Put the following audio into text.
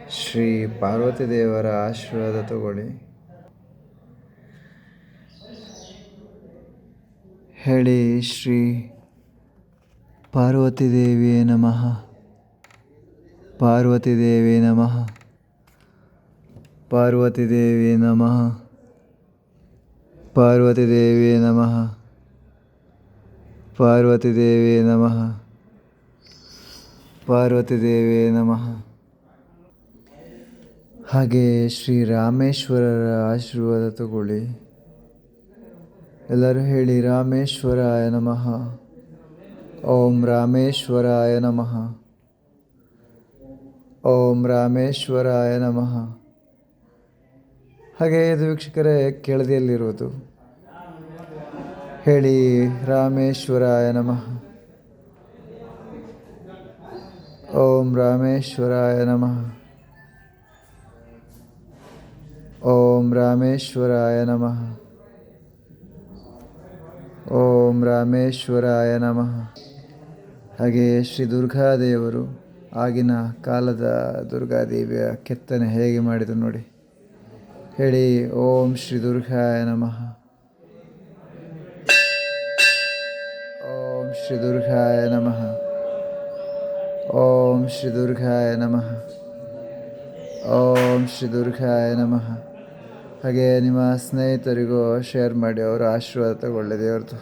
ಶ್ರೀ ಪಾರ್ವತಿ ದೇವರ ಆಶೀರ್ವಾದ ತಗೊಳ್ಳಿ. ಹೇಳಿ, ಶ್ರೀ ಪಾರ್ವತಿ ದೇವಿಯೇ ನಮಃ, ಪಾರ್ವತಿ ದೇವಿಯೇ ನಮಃ, ಪಾರ್ವತಿ ದೇವಿಯೇ ನಮಃ, ಪಾರ್ವತಿ ದೇವಿಯೇ ನಮಃ, ಪಾರ್ವತಿ ದೇವಿಯೇ ನಮಃ, ಪಾರ್ವತಿ ದೇವಿಯೇ ನಮಃ. ಹಾಗೆ ಶ್ರೀ ರಾಮೇಶ್ವರರ ಆಶೀರ್ವಾದ ತಗೊಳ್ಳಿ. ಎಲ್ಲರೂ ಹೇಳಿ, ರಾಮೇಶ್ವರಾಯ ನಮಃ, ಓಂ ರಾಮೇಶ್ವರಾಯ ನಮಃ, ಓಂ ರಾಮೇಶ್ವರಾಯ ನಮಃ. ಹಾಗೆ ಇದು ವೀಕ್ಷಕರೇ ಕೆಳದಿಯಲ್ಲಿರುವುದು ಹೇಳಿ, ರಾಮೇಶ್ವರಾಯ ನಮಃ, ಓಂ ರಾಮೇಶ್ವರಾಯ ನಮಃ, ಓಂ ರಾಮೇಶ್ವರಾಯ ನಮಃ, ಓಂ ರಾಮೇಶ್ವರಾಯ ನಮಃ. ಹಾಗೆ ಶ್ರೀ ದುರ್ಗಾದೇವರು ಆಗಿನ ಕಾಲದ ದುರ್ಗಾದೇವಿಯ ಕೆತ್ತನೆ ಹೇಗೆ ಮಾಡಿದರು ನೋಡಿ. ಹೇಳಿ, ಓಂ ಶ್ರೀ ದುರ್ಗಾಯ ನಮಃ, ಓಂ ಶ್ರೀ ದುರ್ಗಾಯ ನಮಃ, ಓಂ ಶ್ರೀ ದುರ್ಗಾಯ ನಮಃ, ಓಂ ಶ್ರೀ ದುರ್ಗಾಯ ನಮಃ. ಹಾಗೆ ನಿಮ್ಮ ಸ್ನೇಹಿತರಿಗೂ ಶೇರ್ ಮಾಡಿ, ಅವರ ಆಶೀರ್ವಾದ ತಗೊಳ್ಳಿ ದೇವ್ರದ್ದು.